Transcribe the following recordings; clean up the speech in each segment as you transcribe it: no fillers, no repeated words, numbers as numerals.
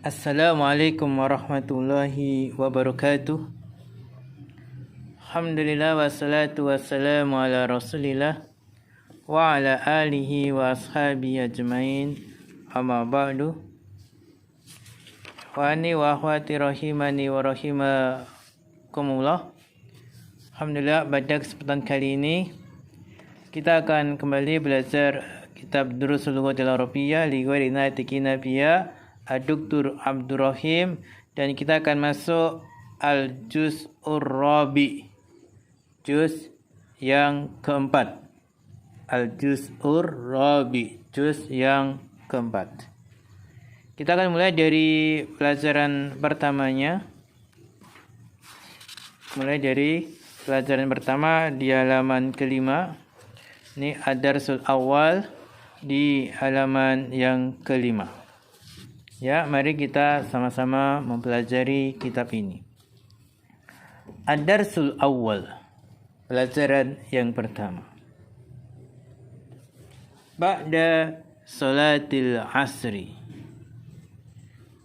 Assalamualaikum warahmatullahi wabarakatuh. Alhamdulillah wassalatu wassalamu ala rasulillah wa ala alihi wa ashabihi ajmain. Amma ba'du. Wa ani wa akhwati rahimani wa rahimakumullah. Alhamdulillah, pada kesempatan kali ini kita akan kembali belajar kitab Durusul Lughatil Arabiyyah li ghairi natiqina biha Dr. Abdul Rahim, dan kita akan masuk al-juz'ur rabi, juz yang keempat. Al-juz'ur rabi, juz yang keempat. Kita akan mulai dari pelajaran pertamanya. Mulai dari pelajaran pertama di halaman kelima. Ini ad-darsul awal di halaman yang kelima. Ya, mari kita sama-sama mempelajari kitab ini. Ad-darsul awal, pelajaran yang pertama. Ba'da salatil asri,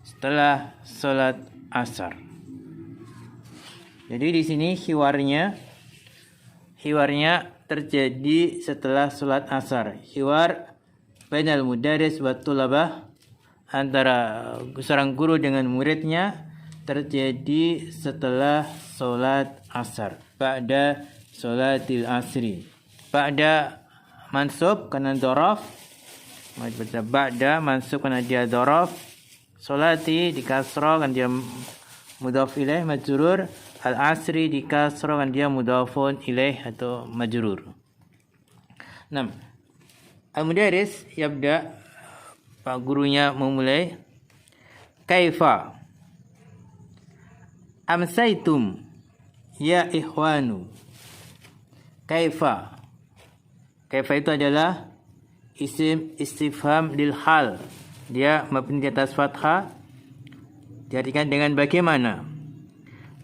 setelah salat asar. Jadi di sini hiwarnya terjadi setelah salat asar. Hiwar bainal mudaris wa tulabah, antara seorang guru dengan muridnya terjadi setelah sholat asar. Ba'da sholatil asri. Ba'da mansub karena dhorof. Ba'da mansub karena dia dhorof. Sholati di kasroh kan dia mudhaf ilaih majrur. Al-asri di kasroh kan dia mudhafun ilaih atau majrur. 6. Al-mudaris yabda, Pak gurunya memulai. Kaifa amsaitum ya ikhwanu. Kaifa itu adalah isim istifham lil hal. Dia mabni di atas fathah, diartikan dengan bagaimana.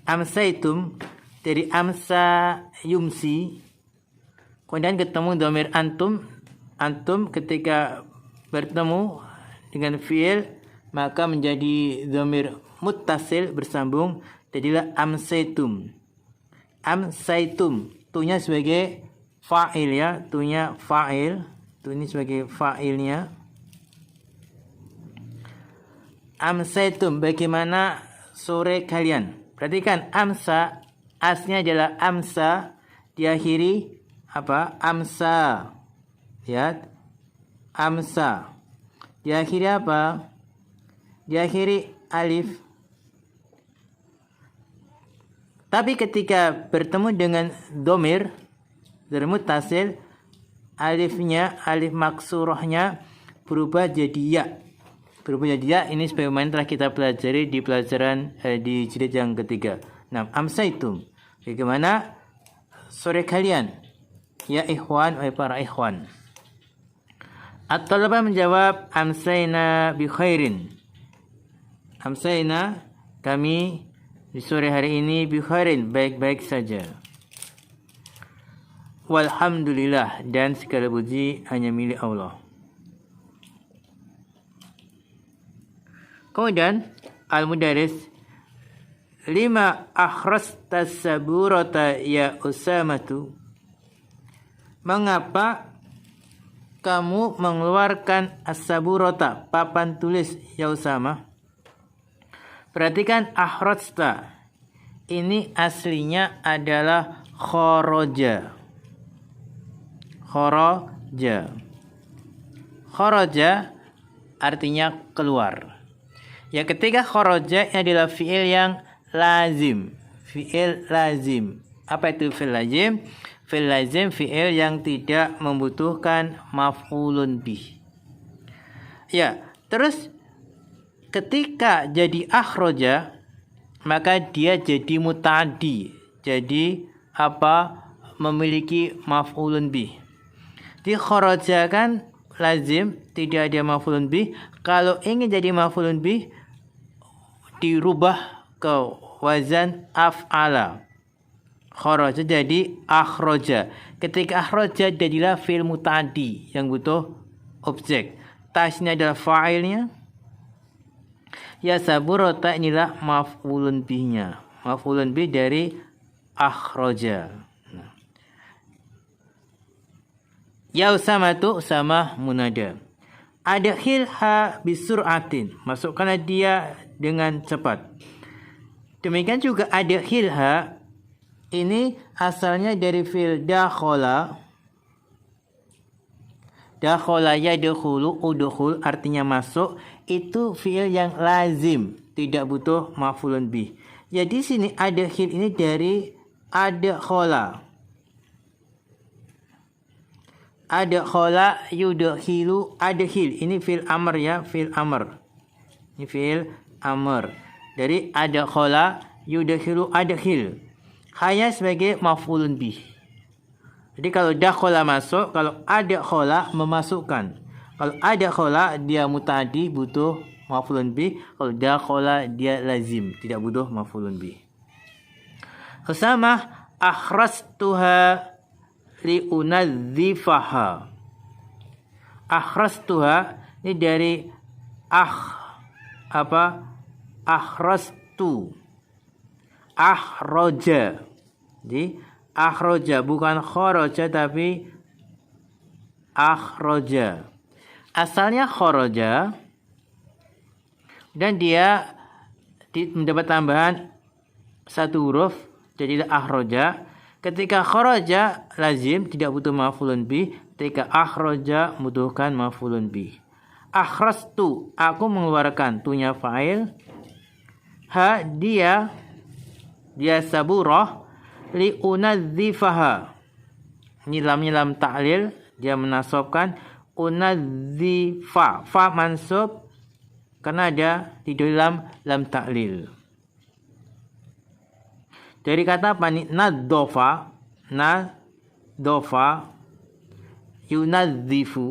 Amsaitum dari amsa yumsi, kemudian ketemu dhamir antum. Antum ketika bertemu dengan fi'il maka menjadi dhamir muttasil bersambung, jadilah amsaitum. Amsaitum, tunya sebagai fa'il ya, tunya fa'il, tu ini sebagai fa'ilnya. Amsaitum, bagaimana sore kalian. Perhatikan amsa, asnya adalah amsa, diakhiri apa? Amsa. Lihat, amsa. Diakhiri apa? Diakhiri alif. Tapi ketika bertemu dengan domir muttasil, alifnya, alif maksurahnya berubah jadi ya. Berubah jadi ya. Ini sebagaimana telah kita pelajari di pelajaran di jilid yang ketiga. Nah, amsaitum, bagaimana sore kalian? Ya ikhwan, wahai para ikhwan. At-talabah menjawab, amsayna bi khairin. Amsayna, kami di sore hari ini bi khairin, baik-baik saja. Walhamdulillah, dan segala puji hanya milik Allah. Kemudian al-mudaris, lima akhrasta saburata ya Usamatu. Mengapa kamu mengeluarkan as-saburata, papan tulis ya Usama? Perhatikan akhrasta. Ini aslinya adalah kharaja. Kharaja. Kharaja artinya keluar. Ya, ketika kharaja adalah fi'il yang lazim. Fi'il lazim. Apa itu fi'il lazim? Fi'il lazim fi'il yang tidak membutuhkan maf'ulun bih. Ya, terus ketika jadi akhraja maka dia jadi muta'addi. Jadi apa? Memiliki maf'ulun bih. Di kharaja kan lazim, tidak ada maf'ulun bih. Kalau ingin jadi maf'ulun bih dirubah ke wazan af'ala. Kharaja jadi akhraja. Ketika akhraja jadilah fi'il muta'addi yang butuh objek. Tas ini adalah fa'ilnya. Ya saburota inilah maf'ulun bihnya. Maf'ulun bih dari akhraja. Ya usamatu sama munada. Adkhilha bisur'atin. Masukkanlah dia dengan cepat. Demikian juga adkhilha ini asalnya dari fi'il dakhala. Dakhala yadkhulu udkhul artinya masuk, itu fi'il yang lazim, tidak butuh maf'ulun bih. Jadi sini adkhil ini dari adkhala. Adkhala yudkhilu adkhil. Ini fi'il amr ya, fi'il amr. Ini fi'il amr. Dari adkhala yudkhilu adkhil. Hanya sebagai maf'ulun bih. Jadi kalau dakhala masuk, kalau adkhala memasukkan. Kalau adkhala dia muta'addi butuh maf'ulun bih, kalau dakhala dia lazim, tidak butuh maf'ulun bih. Sama akhrastuha liunadzifaha. Akhrastuha ini dari akhrastu. Akhraja. Jadi akhraja bukan kharaja tapi akhraja. Asalnya kharaja dan dia mendapat tambahan satu huruf jadi akhraja. Ketika kharaja lazim tidak butuh maf'ulun bih, ketika akhraja membutuhkan maf'ulun bih. Akhrastu aku mengeluarkan, tunya fa'il. Ha dia saburah liunadzifaha. Ini lam ta'lil, dia menasabkan unadzifa. Fa mansub karena ada di dalam lam ta'lil. Dari kata apa nih? Naddofa yunadzifu.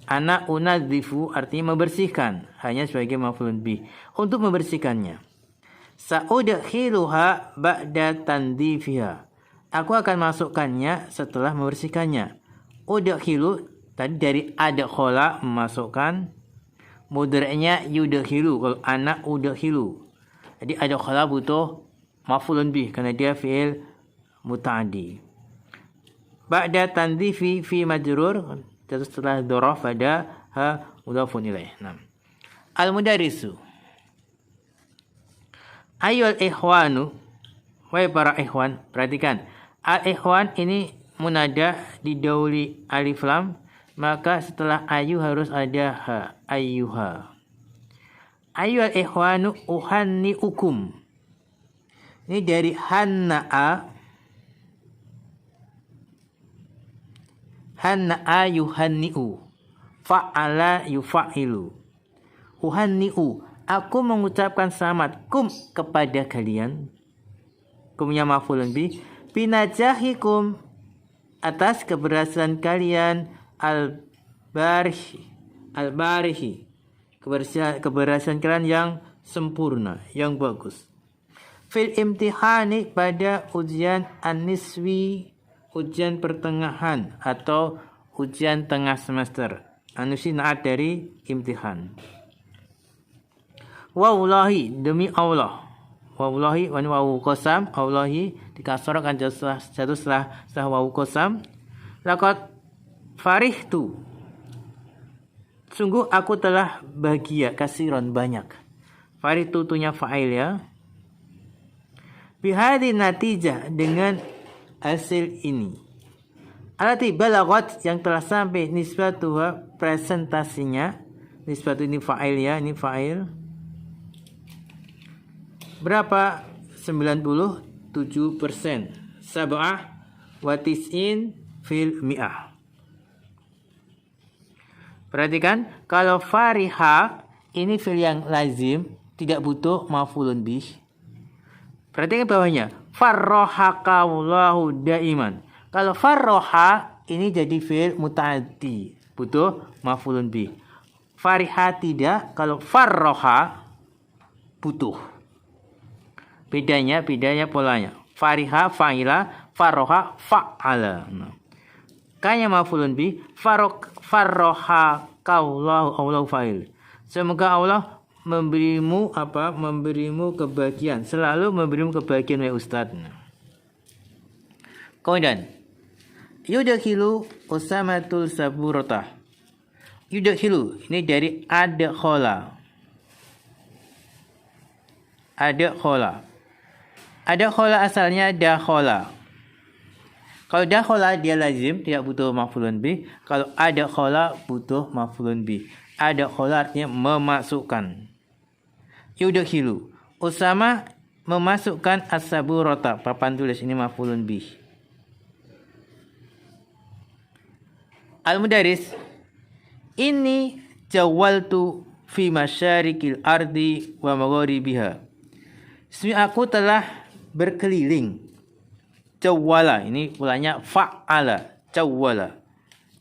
Ana unadzifu artinya membersihkan, hanya sebagai maf'ulun bih. Untuk membersihkannya, sa'udkhiluha ba'da tandzifiha. Aku akan masukkannya setelah membersihkannya. Udkhilu tadi dari adkhala memasukkan, mudhari'nya yudkhilu. Kalau ana udkhilu. Jadi adkhala butuh maf'ulun bih karena dia fi'il muta'addi. Ba'da tandzifi fi majrur, setelah dzaraf pada ha mudhafun ilaih. Nah. Al-mudarrisu. Ayyul ikhwanu, wahai para ikhwan, perhatikan. Al-ikhwan ini munada didahului alif lam, maka setelah ayu harus ada ha, ayyuha. Ayyul ikhwanu uhanniukum. Ini dari hanna'a. Hanna'a yuhanni'u. Fa'ala yufa'ilu. Uhanni'u. Aku mengucapkan selamat kum kepada kalian. Kumnya maf'ulun bih. Binajahikum. Atas keberhasilan kalian. Al-barihi. Keberhasilan kalian yang sempurna. Yang bagus. Fil imtihani pada ujian an-niswi, ujian pertengahan atau ujian tengah semester. An-niswi naat dari imtihan. Wallahi demi Allah. Wallahi wawu qasam, Wallahi dikasarkan satu setelah wawu qasam. Laqad farihtu. Sungguh aku telah bahagia kasiron banyak. Farihtu tunya fa'il ya. Bihadi natijah dengan hasil ini. Alati balagat yang telah sampai nisbatuha presentasinya. Nisbatu ini fa'il ya, ini fa'il. Berapa? 97%. Sab'ah wa tis'in fil mi'ah. Perhatikan, kalau fariha ini fil yang lazim, tidak butuh maf'ulun bih. Perhatikan bawahnya. Farrohakawallahu daiman. Kalau farroha ini jadi fi'il muta'addi, butuh maf'ulun bih. Fariha tidak. Kalau farroha butuh. Bedanya polanya. Fariha fa'ila, farroha fa'ala. Kanya maf'ulun bih. Farrohakawallahu fa'il. Semoga Allah memberimu apa? Memberimu kebahagiaan. Selalu memberimu kebahagiaan wahai Ustaz. Kemudian yudkhilu Usamatul saburata. Yudkhilu ini dari adkhala. Adkhala. Adkhala asalnya dakhala. Kalau dakhala dia lazim, tidak butuh maf'ulun bih. Kalau adkhala butuh maf'ulun bih. Adkhala artinya memasukkan. Yudkhilu. Usama memasukkan as-saburata. Papan tulis ini maf'ulun bih. Al-Mudaris. Ini jawaltu fi masyarikil ardi wa magharibiha. Aku telah berkeliling. Jawala ini ulangnya fa'ala. Jawala.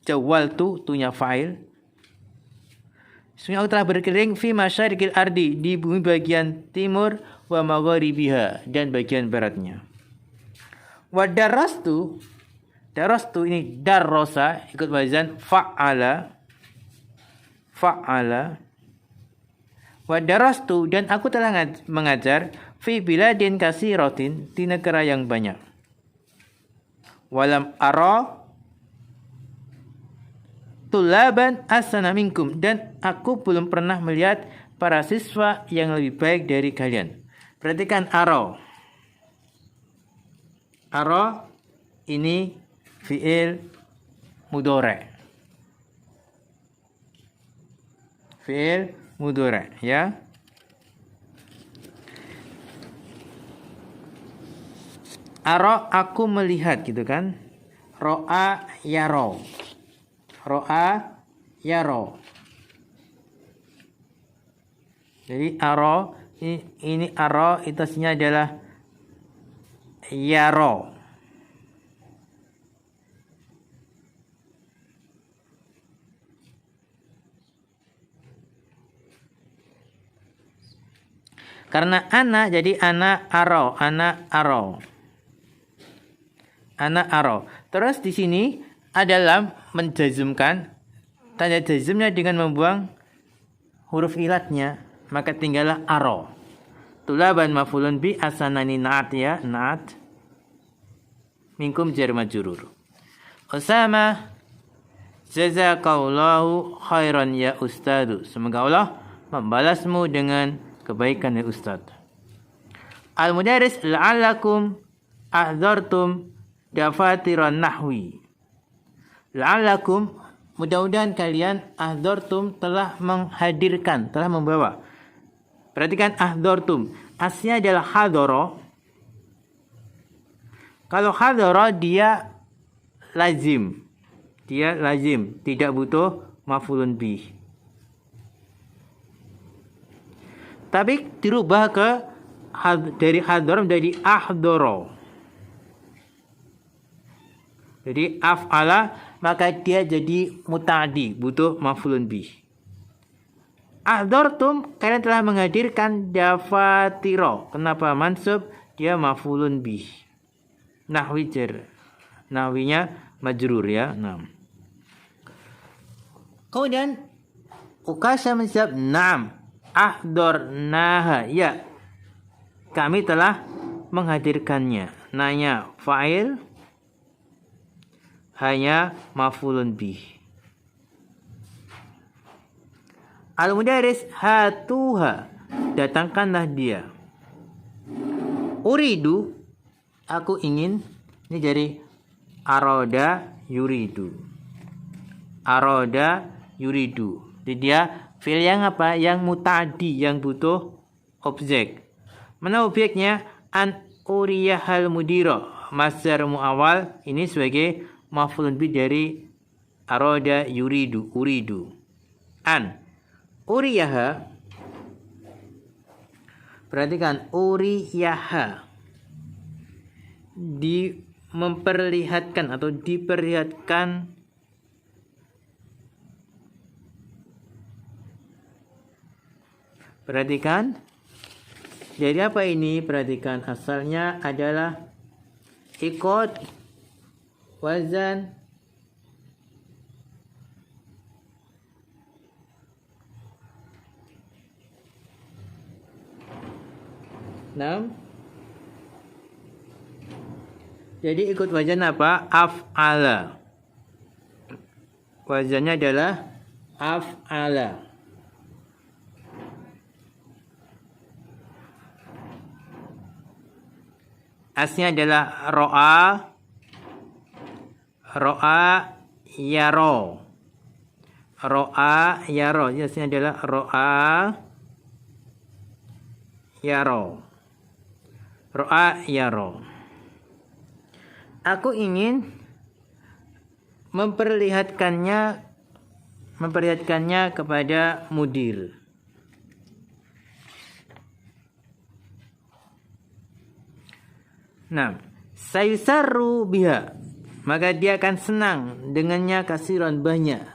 Jawaltu tunya fa'il. Aku telah berkeliling fi masyarikil ardi di bumi bagian timur wa magharibiha dan bagian baratnya. Wa darastu. Darastu ini darrosa ikut wazan fa'ala. Fa'ala. Wa darastu dan aku telah mengajar fi biladin kasiratin di negara yang banyak. Walam ara tulaban asana minkum dan aku belum pernah melihat para siswa yang lebih baik dari kalian. Perhatikan ara. Ara ini fi'il mudhari'. Fi'il mudhari' ya. Ara aku melihat gitu kan. Ro'a yaro. Ro'a yaro. Jadi ara ini ara itu aslinya adalah yaro. Karena ana jadi ana aro, ana aro. Ana aro. Terus di sini adalah menjazmkan tanda jazmnya dengan membuang huruf ilatnya, maka tinggallah aro. Tulaban maf'ulun bi asanani na'at ya, na'at. Minkum jar majrur. Usama jazakallahu khairan ya ustadu. Semoga Allah membalasmu dengan kebaikan ya Ustaz. Al-Mudaris la'allakum ahdzartum dafatiran nahwi. La'allakum mudah-mudahan kalian ahdzartum telah menghadirkan, telah membawa. Perhatikan ahdzartum. Aslinya adalah hadara. Kalau hadara dia lazim. Dia lazim, tidak butuh maf'ulun bih. Tapi dirubah ke dari hadar menjadi ahdoro. Jadi af'ala maka dia jadi muta'addi, butuh maf'ulun bih. Ahdartum kalian telah menghadirkan dafatiro. Kenapa mansub? Dia maf'ulun bih. Nahwi jar. Nahwinya majrur ya. Nah. Kemudian Ukasha menjawab na'am. Ahdornaha ya kami telah menghadirkannya. Nanya fa'il hanya maf'ulun bih. Al-Mudaris hatuha datangkanlah dia. Uridu aku ingin. Ini dari aroda yuridu. Aroda yuridu. Jadi dia fi'il yang apa? Yang muta'addi, yang butuh objek. Mana objeknya? An uriyahal mudira. Masdar mu'awal ini sebagai maf'ulun bih dari aroda yuridu, uridu. An uriyaha. Perhatikan uriyaha. Memperlihatkan atau diperlihatkan perhatikan. Jadi apa ini? Perhatikan asalnya adalah ikut wazan Nah, jadi ikut wazan apa? Af'ala. Wazannya adalah af'ala. Asnya adalah ro'a yaro. Ro'a yaro. Asnya adalah ro'a yaro. Ro'a yaro. Aku ingin memperlihatkannya kepada mudir. Nah, sayusarru biha, maka dia akan senang dengannya kasiran banyak,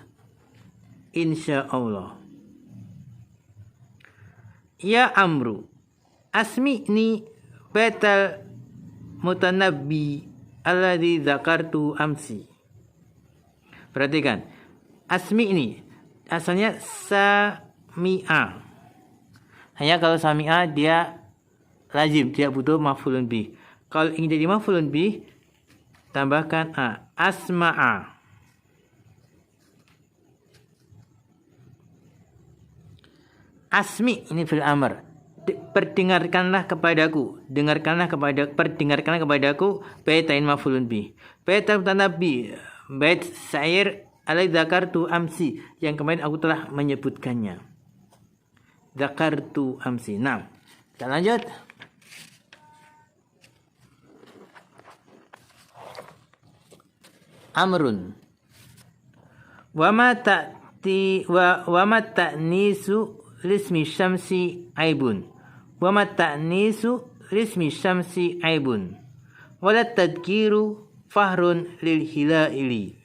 insya Allah. Ya Amru, asmi'ni batal mutanabbi alladhi zakartu amsi. Perhatikan, asmi'ni asalnya sami'a. Hanya kalau sami'a dia lazim, tidak butuh maf'ulun bih. Kalau ingin jadi maf'ulun bih, tambahkan a. Asma'a. Asmi ini fil amr. Perdengarkanlah kepadaku. Perdengarkanlah kepadaku. Baitain maf'ulun bih. Baitan mutanabbi. Bait syair alai zakartu amsi. Yang kemarin aku telah menyebutkannya. Zakartu amsi. Nah, kita lanjut. Amrun wa ma ta'nisu lismi syamsi aibun wala tadkiru fahrun lil hilali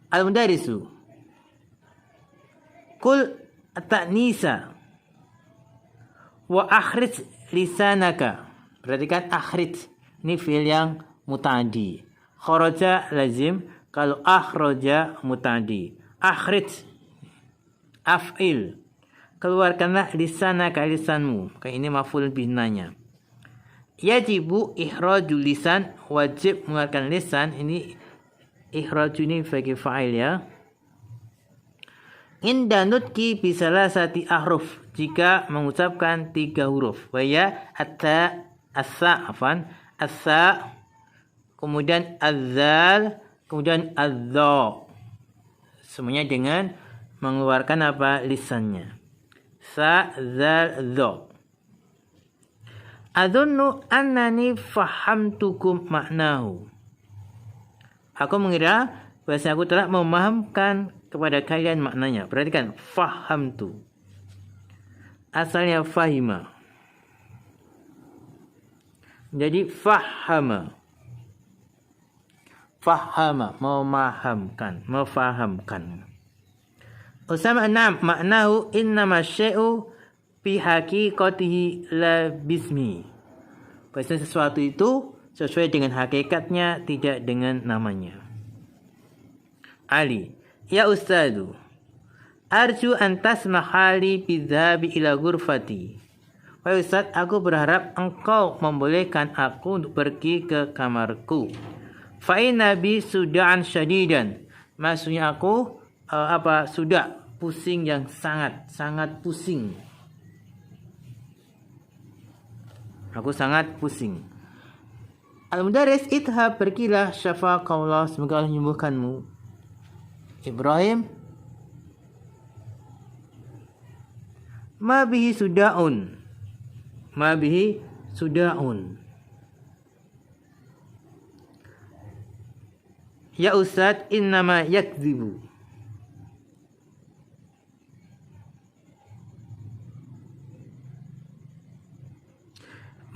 al mudarisu kul ta'nisa wa akhrij lisanaka. Perhatikan akhrij. Ini fi'il yang muta'addi. Kharaja lazim, kalau akhraja muta'addi. Akhrij af'il. Keluarkanlah lisanaka lisanmu. Kayak ini maf'ul binanya. Yajibu ikhrajul lisan, wajib mengeluarkan lisan. Ini ikhraju ini sebagai fa'il ya. Inda nutki bisalasati ahruf, jika mengucapkan 3 huruf. Waya asa, kemudian azal, kemudian adza. Semuanya dengan mengeluarkan apa? Lisannya. Sa, zal, dza. Adunnu annani fahamtukum maknahu. Aku mengira bahwa aku telah memahamkan kepada kalian maknanya. Perhatikan, fahamtu. Asalnya fahima. Jadi fahama, mefahamkan. Usama 6, maknahu innama syai'u fi haqiqatihi la bismi. Bahasa sesuatu itu sesuai dengan hakikatnya, tidak dengan namanya. Ali, ya ustadu, arju an tasmahali bidhabi ila ghurfati. Wahai Ustaz, aku berharap engkau membolehkan aku untuk pergi ke kamarku. Fa'inna bi suda'an syadidan. Maksudnya aku sudah pusing yang sangat pusing. Aku sangat pusing. Al-Mudaris, idhab, pergilah, syafaqallah, semoga Allah menyembuhkanmu. Ibrahim, ma bihi suda'un. Ma bihi suda'un. Ya Ustaz, innama yakdzibu.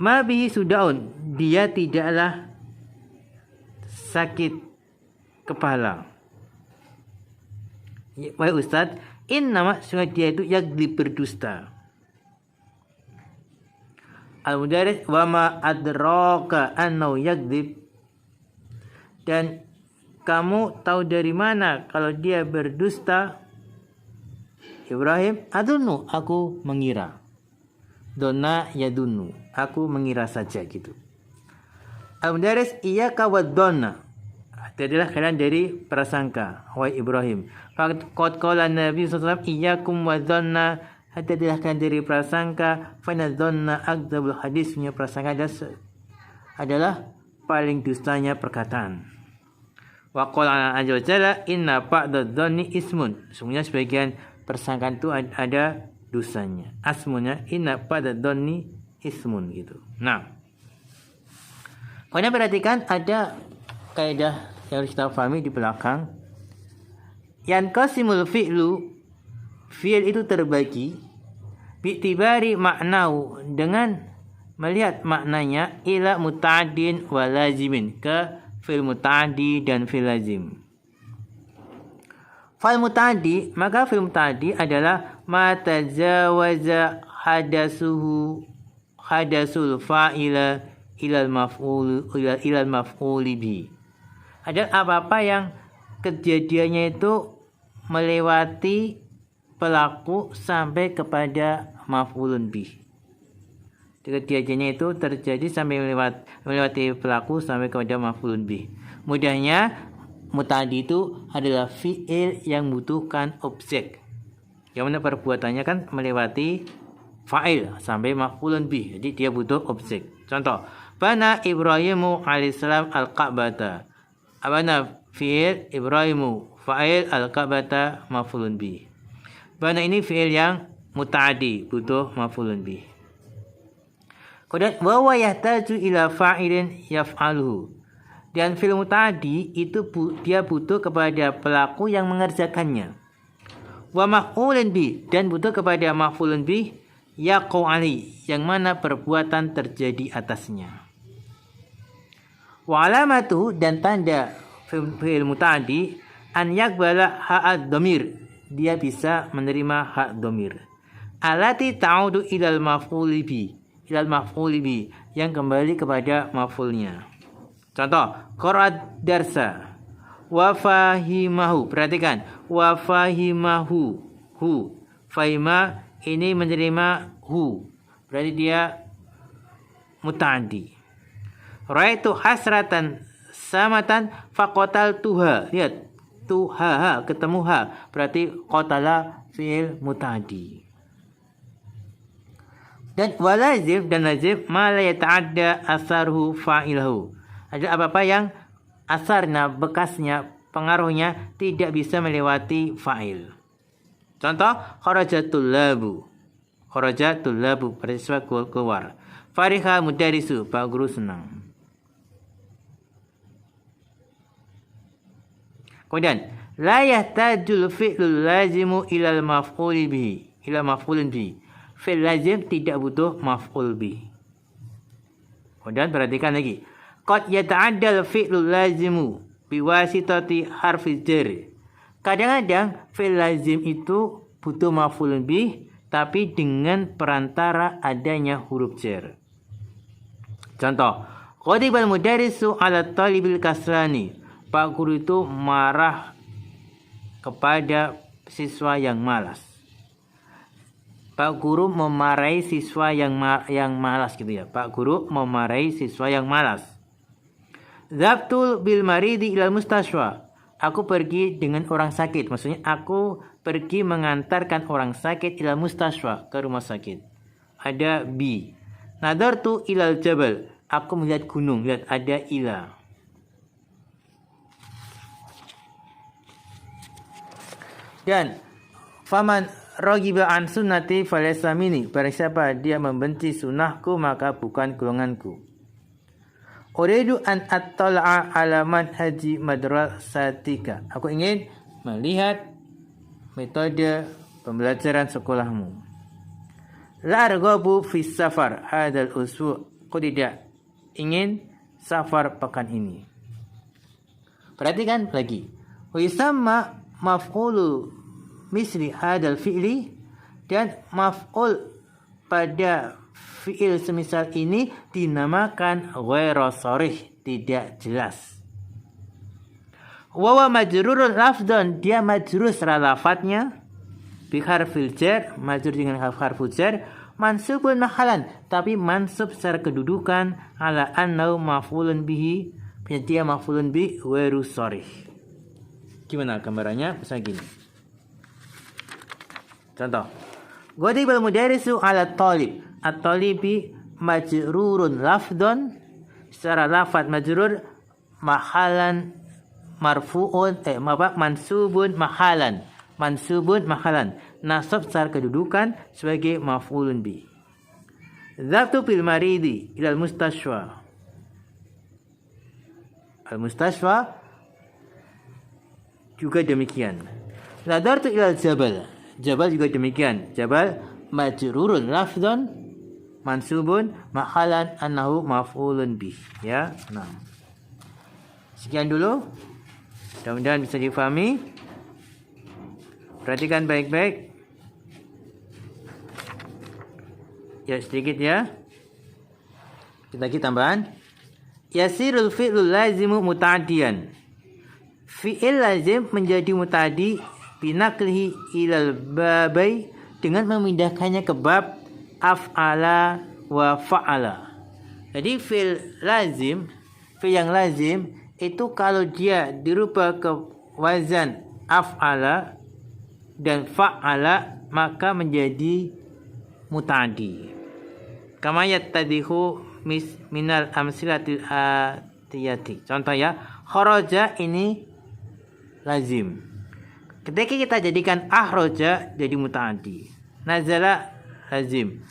Ma bihi suda'un. Dia tidaklah sakit kepala. Wahai Ustaz, innama sungguh dia itu yakdzib, berdusta. Al-Mudaris, wa ma adraka annahu yakdzib. Dan kamu tahu dari mana kalau dia berdusta? Ibrahim, adunnu, aku mengira. donna yadunnu, aku mengira saja gitu. Al-Mudaris iyyaka wad-dhanna, hati-hatilah kalian dari prasangka, wahai Ibrahim. Faqad qala Nabi sallallahu alaihi wasallam iyyakum wadh-dhanna, hati-hatilah kalian dari prasangka, fa inna dhanna akdzabul hadis, punya prasangka adalah paling dustanya perkataan. Wa qala azza wa jalla inna ba'dadh-dhanni ismun, sebenarnya sebagian persangkaan itu ada dosanya. Asmunya inna ba'dadh-dhanni ismun gitu. Nah, kalian perhatikan ada kaidah yang harus kita pahami di belakang. Yanqasimul fi'lu, fi'il itu terbagi bi'tibari maknau, dengan melihat maknanya, ila muta'addin wa lazimin, ke fi'il muta'addi dan fi'il lazim. Fa'il muta'addi, maka fi'il muta'addi adalah ma tajawaza hadasul fa'ila ilal maf'uli bi. Ada apa-apa yang kejadiannya itu melewati pelaku sampai kepada maf'ulun bi. Kejadiannya itu terjadi sampai melewati pelaku sampai kepada maf'ulun bi. Mudahnya muta'addi itu adalah fi'il yang membutuhkan objek, yang mana perbuatannya kan melewati fa'il sampai maf'ulun bi. Jadi dia butuh objek. Contoh, bana Ibrahimu alaihissalam al-Ka'bata. Bana fi'il, Ibrahimu fa'il, al-Ka'bata maf'ulun bi. Bana ini fi'il yang muta'addi, butuh maf'ulun bi. Kemudian wa yahtaju ila fa'ilin yaf'aluhu. Dan fi'il muta'addi itu dia butuh kepada pelaku yang mengerjakannya. Wa maf'ulun bi, dan butuh kepada maf'ulun bi yaqau ali, yang mana perbuatan terjadi atasnya. Wa alamatu, dan tanda fi'il muta'addi, an yaqbala ha'ad dhamir, dia bisa menerima hak dhamir. Alati ta'udu ilal maf'uli bi, yang kembali kepada maf'ulnya. Contoh, qara'ad darsa wa fahimahu. Perhatikan, wa fahimahu, hu, fahima ini menerima hu, berarti dia muta'addi. Ra'aitu hasratan samatan faqatal tuha. Lihat, tuha, ketemu ha, berarti qatala fi'il muta'addi. Dan walazim, dan lazim ma la yata'adda asarhu fa'ilahu. Ada apa-apa yang asarnya, bekasnya, pengaruhnya tidak bisa melewati fa'il. Contoh, kharajatul labu. Kharajatul labu, bersiswa keluar. Farihal mudarisu, Pak Guru senang. Kemudian, la yahtajul fi'lul lazimu ilal maf'uli bihi, ila maf'ulin bihi. Fi'il lazim tidak butuh maf'ul bihi. Kemudian perhatikan lagi. Qad yata'addal fi'lul lazimu biwasitati harfi jar. Kadang-kadang fi'il lazim itu butuh maf'ulun bih, tapi dengan perantara adanya huruf jar. Contoh, qadibal mudarisu ala talibil kasrani. Pak guru itu marah kepada siswa yang malas. Pak guru memarahi siswa yang malas gitu ya. Pak guru memarahi siswa yang malas. Zabtul bil maridi ilal mustashwa. Aku pergi dengan orang sakit. Maksudnya aku pergi mengantarkan orang sakit ilal mustashwa, ke rumah sakit. Ada bi. Nadartu ilal jabal. Aku melihat gunung. Lihat, ada ila. Dan faman ragiba an sunnati falaysa minni. Barang siapa dia membenci sunnahku, maka bukan golonganku. Uridu an attala'a ala manhaji madrasatika. Aku ingin melihat metode pembelajaran sekolahmu. La arghabu fi safar hadal usbu'. Aku tidak ingin safar pekan ini. Perhatikan lagi. Wa yusamma maf'ulu misli hadal fi'li, dan maf'ul pada fi'il semisal ini dinamakan ghairu sharih, tidak jelas. Wa majrurun lafdhan, dia majrur secara lafadznya bi harfil jar, majrur dengan harful jar. mansubun mahalan, tapi mansub secara kedudukan, ala annahu maf'ulun bihi, penyedia maf'ulun bi ghairu sharih. Gimana gambarannya? Misalnya gini. Contoh. Ghadibal mudarrisu ala talib. At-talibi majrurun lafdon, secara lafaz majrur, mahalan marfu'un mansubun mahalan. Mansubun mahalan, nasab secara kedudukan sebagai maf'ulun bi. Dzabtu bil maridi ilal mustashfa. Al mustashfa juga demikian. Nadartu ilal jabal. Jabal juga demikian. Jabal majrurun lafdhan mansubun mahalan annahu maf'ulun bi. Ya, nah. Sekian dulu. Mudah-mudahan bisa difahami. Perhatikan baik-baik. Ya, sedikit ya. Kita lagi tambahan. Yasirul fi'lul lazimu muta'addiyan. Fi'il lazim menjadi muta'addi binaqlihi ilal babai, dengan memindahkannya ke bab af'ala wa fa'ala. Jadi fi'il lazim, fi'il yang lazim itu kalau dia dirubah ke wazan af'ala dan fa'ala maka menjadi muta'addi. Kama yattadihu minal amsilatil atiyati. Contoh ya, kharaja ini lazim. Ketika kita jadikan akhraja jadi muta'addi. Nazala lazim.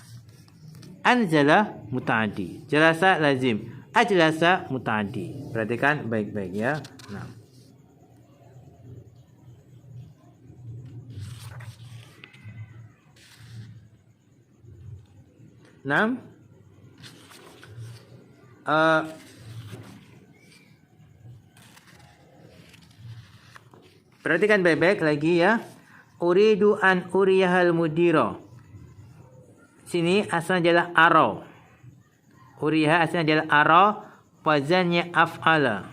Anzala muta'addi. Jalasa lazim. Ajlasa muta'addi. Perhatikan baik-baik ya. Nah. Perhatikan baik-baik lagi ya. Uridu an uriyahal mudiro. Sini asalnya adalah aro. Uriha asalnya adalah aro, wazannya af'ala.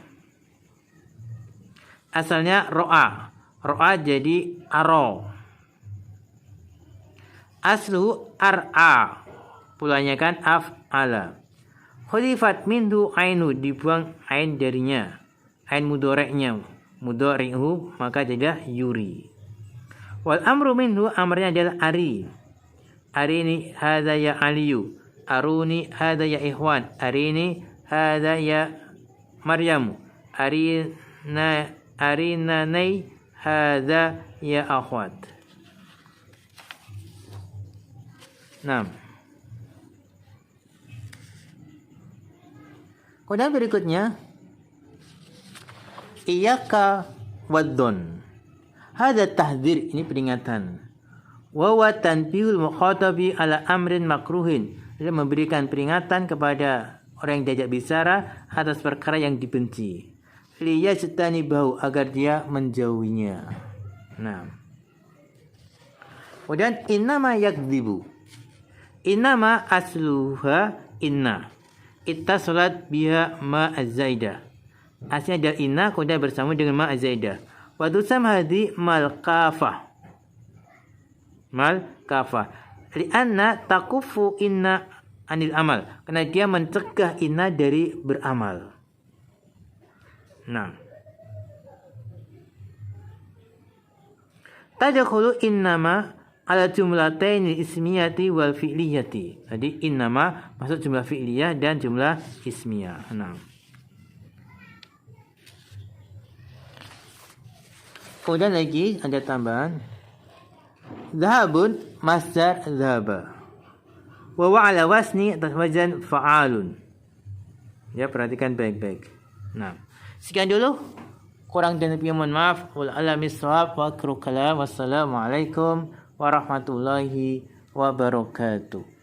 Asalnya ro'a. Ro'a jadi aro. Aslu ar'a. Pulanya kan af'ala. Khulifat minhu ainu, dibuang ain darinya. Ain mudoreknya. Mudori'hu maka jadi yuri. Wal amru minhu, amrnya adalah ari. Arini hadza ya aliyu. Aruni hadza ya ikhwan. Arini hadza ya Maryamu. Arinanai hadza ya akhwat. Nah. Kemudian berikutnya, iyyaka waddon. Hada tahdzir, ini peringatan. Wa huwa tanbihul mukhatabi ala amrin makruhin. Dia memberikan peringatan kepada orang yang diajak bicara atas perkara yang dibenci. Liyajtanibahu, agar dia menjauhinya. Nah. Kemudian innama yakdzibu. Innama asluha inna. Ittasalat biha ma az-zaidah. Aslinya dari inna kemudian bersama dengan ma az-zaidah. Wa tusam hadhi mal kafah. Mal kafah. Lianna takufu inna anil amal. Karena dia mencegah inna dari beramal. Nah. Tadkhulu innama ala jumlataini ismiyati wal fi'liyati. Jadi innama masuk jumlah fi'liyah dan jumlah ismiyah. Nah. Kemudian lagi ada tambahan. Dhahabun masdar dhahaba. Wa ala wasni atas wazan fa'alun. Ya, perhatikan baik-baik. Nah, sekian dulu. Kurang dan lebih mohon maaf. Wal alamis shawab wa akhiru kalam. Wassalamualaikum warahmatullahi wabarakatuh.